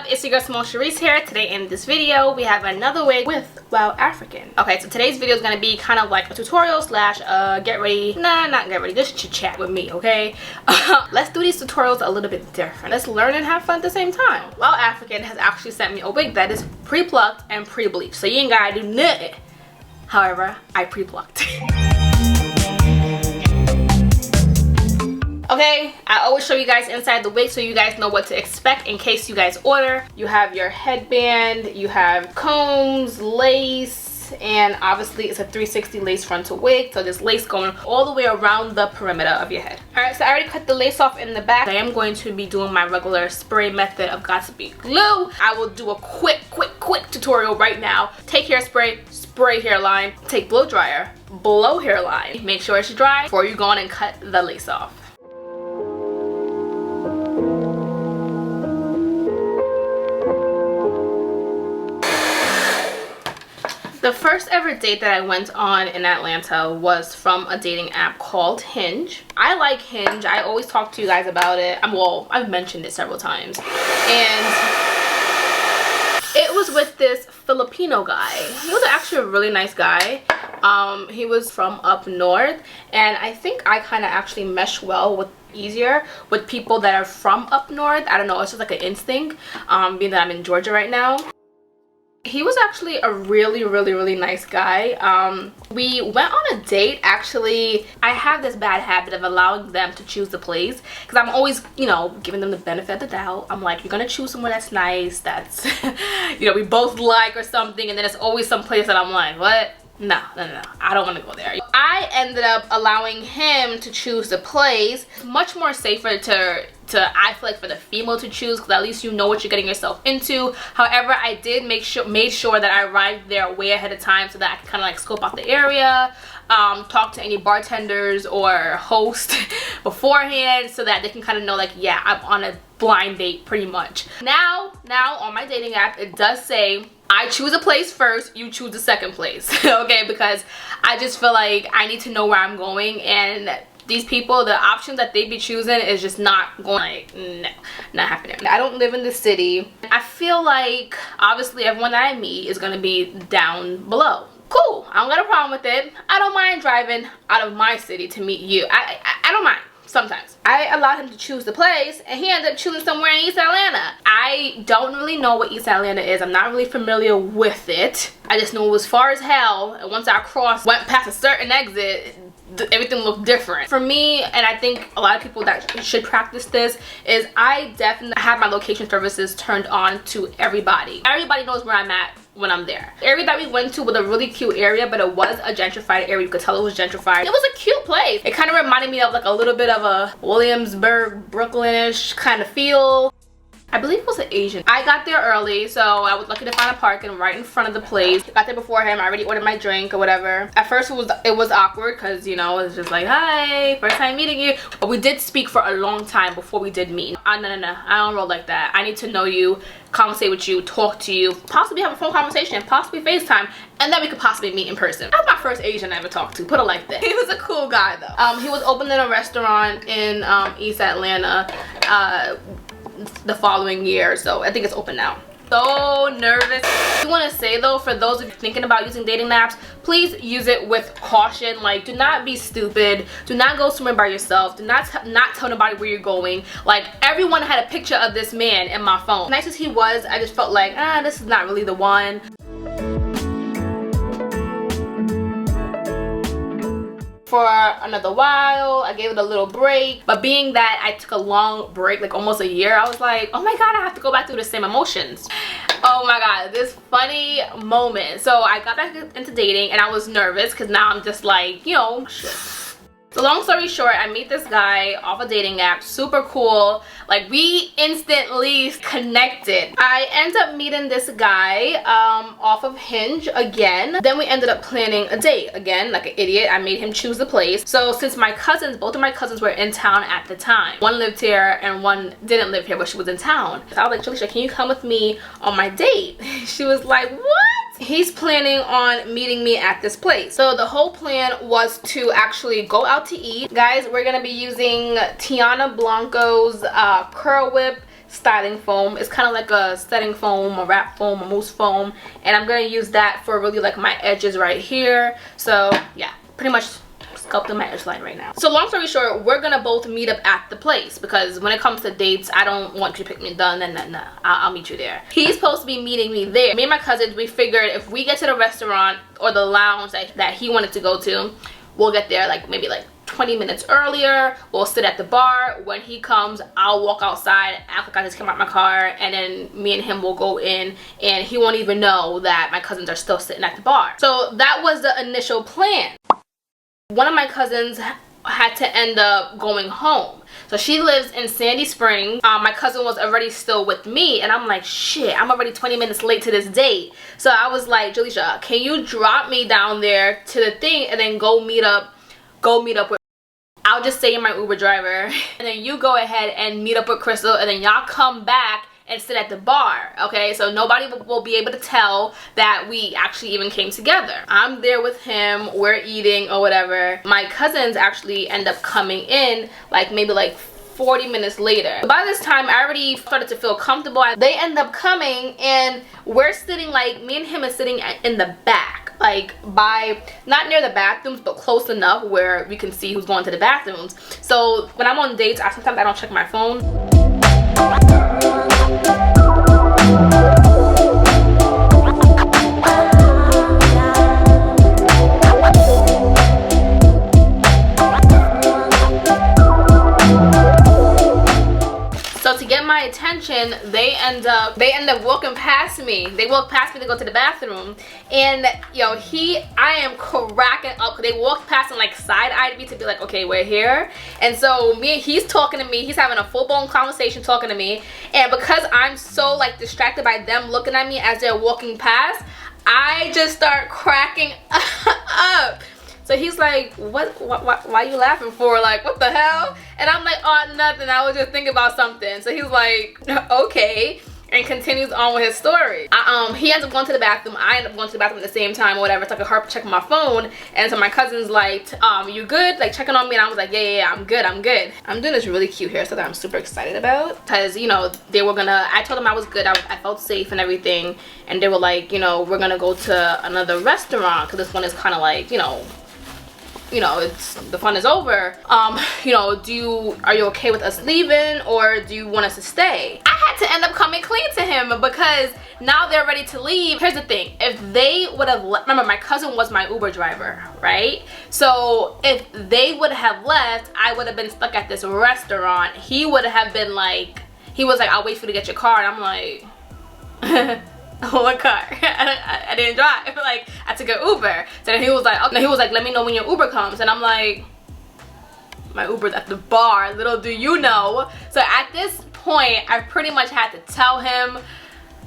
It's your girl Simone Sharice here. Today in this video we have another wig with Wow African. Okay, so today's video is gonna be kind of like a tutorial slash get ready, not get ready, just chit chat with me, okay? Let's do these tutorials a little bit different. Let's learn and have fun at the same time. Wow African has actually sent me a wig that is pre-plucked and pre-bleached, so you ain't gotta do nothing. However, I pre-plucked. Okay, I always show you guys inside the wig so you guys know what to expect in case you guys order. You have your headband, you have combs, lace, and obviously it's a 360 lace frontal wig, so there's lace going all the way around the perimeter of your head. Alright, so I already cut the lace off in the back. I am going to be doing my regular spray method of Godspeed glue. I will do a quick tutorial right now. Take hairspray, spray hairline, take blow dryer, blow hairline. Make sure it's dry before you go on and cut the lace off. The first ever date that I went on in Atlanta was from a dating app called Hinge. I like Hinge. I always talk to you guys about it. Well, I've mentioned it several times. And it was with this Filipino guy. He was actually a really nice guy. He was from up north. And I think I kind of actually mesh well easier with people that are from up north. I don't know. It's just like an instinct, being that I'm in Georgia right now. He was actually a really nice guy. We went on a date. Actually, I have this bad habit of allowing them to choose the place because I'm always, you know, giving them the benefit of the doubt. I'm like, you're gonna choose somewhere that's nice, that's you know, we both like or something, and then it's always some place that I'm like, what? No, I don't want to go there. I ended up allowing him to choose the place. Much more safer to I feel like for the female to choose, because at least you know what you're getting yourself into. However, I did made sure that I arrived there way ahead of time so that I could kind of like scope out the area, talk to any bartenders or host beforehand so that they can kind of know like, yeah, I'm on a blind date pretty much. Now on my dating app it does say I choose a place first, you choose the second place. Okay, because I just feel like I need to know where I'm going, and these people, the options that they be choosing is just not going, like, no, not happening. I don't live in the city. I feel like obviously everyone that I meet is gonna be down below. Cool, I don't got a problem with it. I don't mind driving out of my city to meet you. I don't mind. Sometimes. I allowed him to choose the place and he ended up choosing somewhere in East Atlanta. I don't really know what East Atlanta is. I'm not really familiar with it. I just know it was far as hell, and once I went past a certain exit, everything looked different. For me, and I think a lot of people that should practice this, is I definitely have my location services turned on to everybody. Everybody knows where I'm at when I'm there. The area that we went to was a really cute area, but it was a gentrified area. You could tell it was gentrified. It was a cute place. It kind of reminded me of like a little bit of a Williamsburg, Brooklyn-ish kind of feel. I believe it was an Asian. I got there early, so I was lucky to find a parking right in front of the place. Got there before him. I already ordered my drink or whatever. At first it was awkward because, you know, it's just like, hi, first time meeting you. But we did speak for a long time before we did meet. No, I don't roll like that. I need to know you, conversate with you, talk to you, possibly have a phone conversation, possibly FaceTime, and then we could possibly meet in person. That's my first Asian I ever talked to, put it like that. He was a cool guy though. He was opening a restaurant in East Atlanta the following year, so I think it's open now. So nervous. I want to say though, for those of you thinking about using dating apps, please use it with caution. Like, do not be stupid. Do not go somewhere by yourself. Do not tell nobody where you're going. Like, everyone had a picture of this man in my phone. Nice as he was, I just felt like, this is not really the one. For another while, I gave it a little break, but being that I took a long break, like almost a year, I was like, oh my god, I have to go back through the same emotions. Oh my god, this funny moment. So I got back into dating and I was nervous because now I'm just like, you know, shit. So long story short, I meet this guy off a dating app, super cool. Like, we instantly connected. I end up meeting this guy off of Hinge again. Then we ended up planning a date again, like an idiot. I made him choose the place. So since both of my cousins were in town at the time. One lived here and one didn't live here, but she was in town. So I was like, Shalisha, can you come with me on my date? She was like, what? He's planning on meeting me at this place. So the whole plan was to actually go out to eat. Guys, we're gonna be using Tiana Blanco's Curl Whip styling foam. It's kind of like a setting foam, a wrap foam, a mousse foam, and I'm gonna use that for really like my edges right here. So yeah, pretty much sculpting my edge line right now. So long story short, we're gonna both meet up at the place, because when it comes to dates, I don't want you to pick me done, and then I'll meet you there. He's supposed to be meeting me there. Me and my cousins, we figured if we get to the restaurant or the lounge that he wanted to go to, we'll get there like maybe like 20 minutes earlier. We'll sit at the bar. When he comes, I'll walk outside, act like I just came out my car, and then me and him will go in, and he won't even know that my cousins are still sitting at the bar. So that was the initial plan. One of my cousins had to end up going home. So she lives in Sandy Springs. My cousin was already still with me, and I'm like, shit, I'm already 20 minutes late to this date. So I was like, Jaleisha, can you drop me down there to the thing and then go meet up with, I'll just say you're my Uber driver, and then you go ahead and meet up with Crystal, and then y'all come back and sit at the bar, okay? So nobody will be able to tell that we actually even came together. I'm there with him, we're eating or whatever. My cousins actually end up coming in like maybe like 40 minutes later. By this time, I already started to feel comfortable. They end up coming, and we're sitting, like, me and him is sitting in the back, like by, not near the bathrooms, but close enough where we can see who's going to the bathrooms. So when I'm on dates, sometimes I don't check my phone. So to get my attention, they end up walking past me. They walk past me to go to the bathroom, and yo, I am cracking up, because they walked past and like side-eyed me to be like, okay, we're here. And so he's talking to me, he's having a full-blown conversation talking to me, and because I'm so like distracted by them looking at me as they're walking past, I just start cracking up. So he's like, why are you laughing for? Like, what the hell? And I'm like, oh, nothing. I was just thinking about something. So he's like, okay, and continues on with his story. He ends up going to the bathroom. I end up going to the bathroom at the same time or whatever. So I could hurry check my phone. And so my cousin's like, you good? Like, checking on me. And I was like, yeah, I'm good. I'm doing this really cute hairstyle that I'm super excited about. Because, you know, they were gonna, I told them I was good. I felt safe and everything. And they were like, you know, we're gonna go to another restaurant, because this one is kind of like, you know, it's, the fun is over. You know, are you okay with us leaving, or do you want us to stay? I had to end up coming clean to him, because now they're ready to leave. Here's the thing, if they would have remember, my cousin was my Uber driver, right? So if they would have left, I would have been stuck at this restaurant. He would have been like, he was like, I'll wait for you to get your car, and I'm like, what car? I didn't drive. Like, I took an Uber. So then he was like, okay. He was like, let me know when your Uber comes. And I'm like, my Uber's at the bar, little do you know. So at this point, I pretty much had to tell him.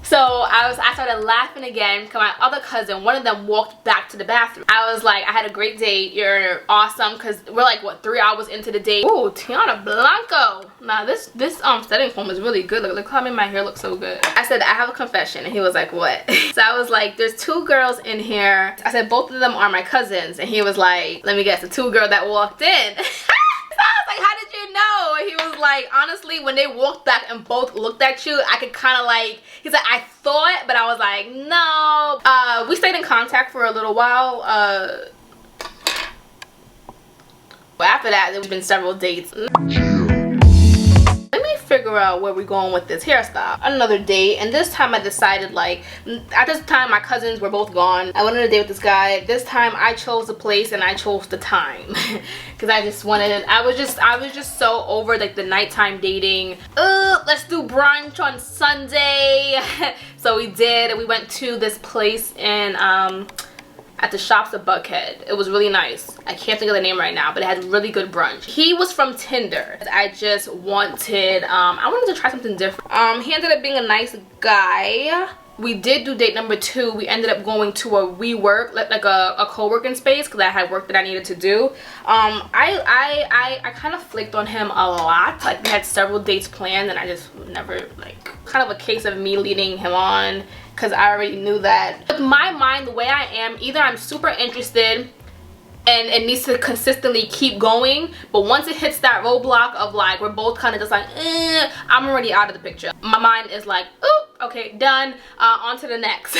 So I started laughing again, because my other cousin, one of them, walked back to the bathroom. I was like, I had a great date, you're awesome, because we're like, what, 3 hours into the date. Ooh, Tiana Blanco. Nah, this setting foam is really good. Look how my hair looks so good. I said, I have a confession, and he was like, what? So I was like, there's 2 girls in here. I said, both of them are my cousins, and he was like, let me guess, the 2 girls that walked in. I was like, how did you know? And he was like, honestly, when they walked back and both looked at you, I could kind of like, he's like, I thought, but I was like, no. We stayed in contact for a little while. But after that, there's been several dates. Let me figure out where we're going with this hairstyle. Another date, and this time I decided, like, at this time my cousins were both gone. I went on a date with this guy. This time I chose the place and I chose the time, because I just wanted it. I was just so over like the nighttime dating. Let's do brunch on Sunday. So we did. We went to this place in at the Shops of Buckhead. It was really nice. I can't think of the name right now, but it had really good brunch. He was from Tinder. I just wanted, I wanted to try something different. He ended up being a nice guy. We did do date number 2. We ended up going to a WeWork, like a co-working space, because I had work that I needed to do. I kind of flaked on him a lot. Like, we had several dates planned, and I just never, like, kind of a case of me leading him on, because I already knew that. With my mind, the way I am, either I'm super interested and it needs to consistently keep going. But once it hits that roadblock of like we're both kind of just like I'm already out of the picture. My mind is like, oh, okay, done, on to the next.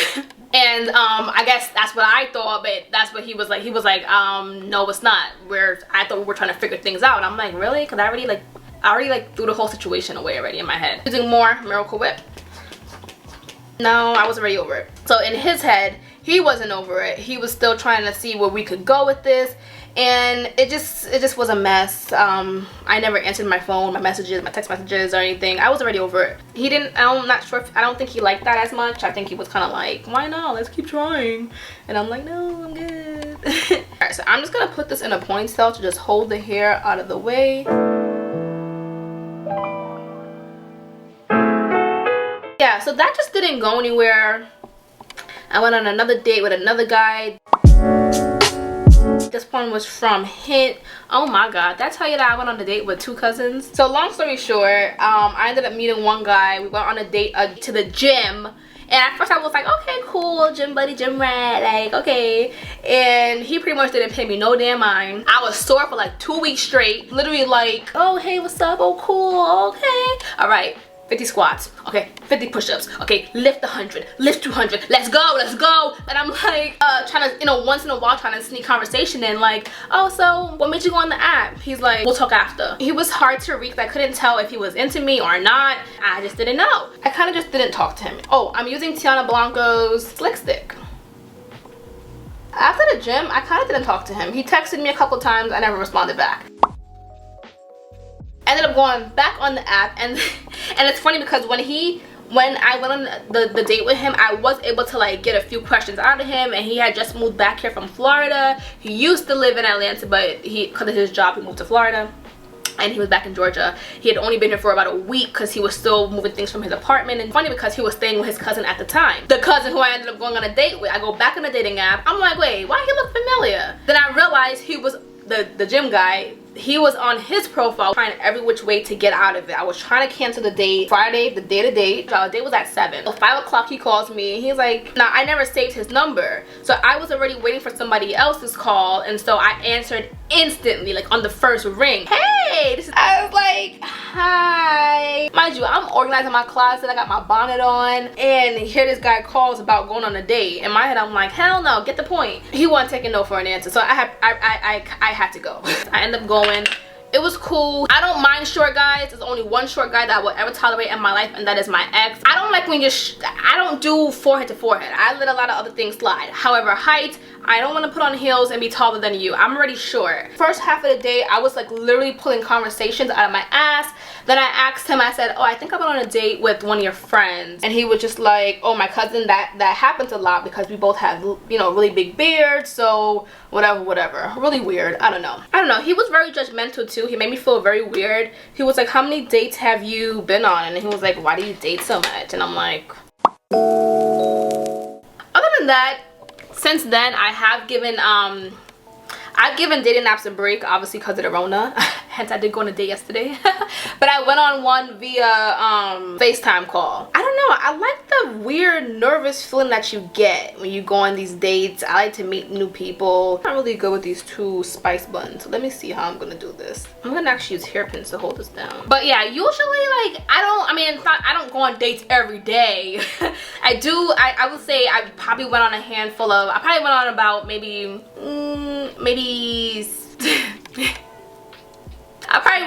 And I guess that's what I thought, but that's what he was like. He was like, no, it's not. I thought we were trying to figure things out. I'm like, really? Because I already threw the whole situation away already in my head. Using more Miracle Whip. No, I was already over it. So in his head, he wasn't over it. He was still trying to see where we could go with this, and it just was a mess. I never answered my phone, my messages, my text messages or anything. I was already over it. He didn't, I'm not sure I don't think he liked that as much. I think he was kind of like, why not? Let's keep trying. And I'm like, no, I'm good. Alright, so I'm just gonna put this in a ponytail to just hold the hair out of the way. Yeah, so that just didn't go anywhere. I went on another date with another guy. This one was from Hinge. Oh my god, did I tell you that I went on a date with 2 cousins? So long story short, I ended up meeting one guy. We went on a date to the gym. And at first I was like, okay, cool, gym buddy, gym rat, like, okay. And he pretty much didn't pay me no damn mind. I was sore for like 2 weeks straight. Literally like, oh, hey, what's up? Oh, cool, okay. All right. 50 squats, okay, 50 push-ups, okay, lift 100, lift 200, let's go, let's go. And I'm like trying to, you know, once in a while trying to sneak conversation in, like, oh, so what made you go on the app? He's like, we'll talk after. He was hard to reach. I couldn't tell if he was into me or not. I just didn't know. I kind of just didn't talk to him. Oh, I'm using Tiana Blanco's Slick Stick. After the gym, I kind of didn't talk to him. He texted me a couple times. I never responded back. Ended up going back on the app, and it's funny because when I went on the date with him, I was able to like get a few questions out of him, and he had just moved back here from Florida. He used to live in Atlanta, but because of his job he moved to Florida, and he was back in Georgia. He had only been here for about a week because he was still moving things from his apartment. And funny because he was staying with his cousin at the time, the cousin who I ended up going on a date with. I go back on the dating app, I'm like, wait, why he look familiar? Then I realized he was the gym guy. He was on his profile trying every which way to get out of it. I was trying to cancel the date Friday, the day to date. The date was at 7. So 5 o'clock he calls me and he's like, now I never saved his number. So I was already waiting for somebody else's call, and so I answered instantly, like on the first ring. Hey, I was like, hi. Mind you, I'm organizing my closet. I got my bonnet on, and here this guy calls about going on a date. In my head, I'm like, hell no, get the point. He wasn't taking no for an answer, so I had to go. I ended up going. It was cool. I don't mind short guys. There's only one short guy that I will ever tolerate in my life, and that is my ex. I don't like when I don't do forehead to forehead. I let a lot of other things slide. However, height, I don't want to put on heels and be taller than you. I'm already short. First half of the day, I was like literally pulling conversations out of my ass. Then I asked him, I said, oh, I think I went on a date with one of your friends. And he was just like, oh, my cousin, that happens a lot because we both have, you know, really big beards. So whatever. Really weird. I don't know. He was very judgmental too. He made me feel very weird. He was like, how many dates have you been on? And he was like, why do you date so much? And I'm like, other than that, since then I have given I've given dating apps a break, obviously because of the Rona. Hence I did go on a date yesterday. But I went on one via FaceTime call. I don't know, I like the weird nervous feeling that you get when you go on these dates. I like to meet new people. I'm not really good with these 2 spice buttons, so let me see how I'm gonna do this. I'm gonna actually use hairpins to hold this down. But yeah, usually like I don't go on dates every day. I would say I probably went on a handful of, I probably went on about maybe I probably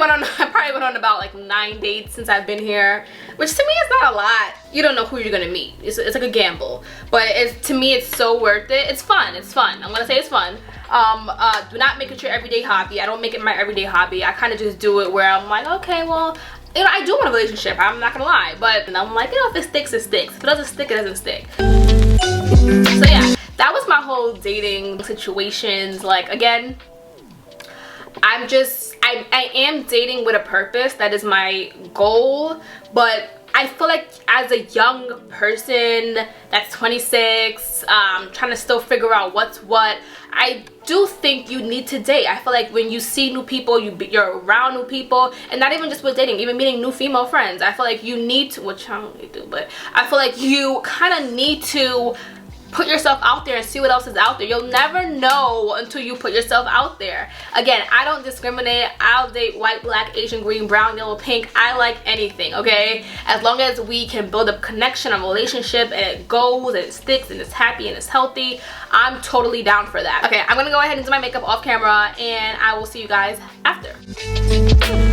went on about like 9 dates since I've been here, which to me is not a lot. You don't know who you're gonna meet. It's like a gamble, but to me it's so worth it. It's fun. I'm gonna say it's fun. Do not make it your everyday hobby. I don't make it my everyday hobby. I kind of just do it where I'm like, okay, well, you know, I do want a relationship, I'm not gonna lie, but I'm like, you know, if it sticks, it sticks. If it doesn't stick, it doesn't stick. So yeah, that was my whole dating situations. Like, again, I am dating with a purpose. That is my goal. But I feel like as a young person that's 26, trying to still figure out what's what, I do think you need to date. I feel like when you see new people, you're around new people, and not even just with dating, even meeting new female friends, I feel like you need to, which I don't really do, but I feel like you kind of need to put yourself out there and see what else is out there. You'll never know until you put yourself out there. Again, I don't discriminate. I'll date white, black, Asian, green, brown, yellow, pink. I like anything, okay? As long as we can build a connection, a relationship, and it goes and it sticks and it's happy and it's healthy, I'm totally down for that. Okay, I'm gonna go ahead and do my makeup off camera, and I will see you guys after.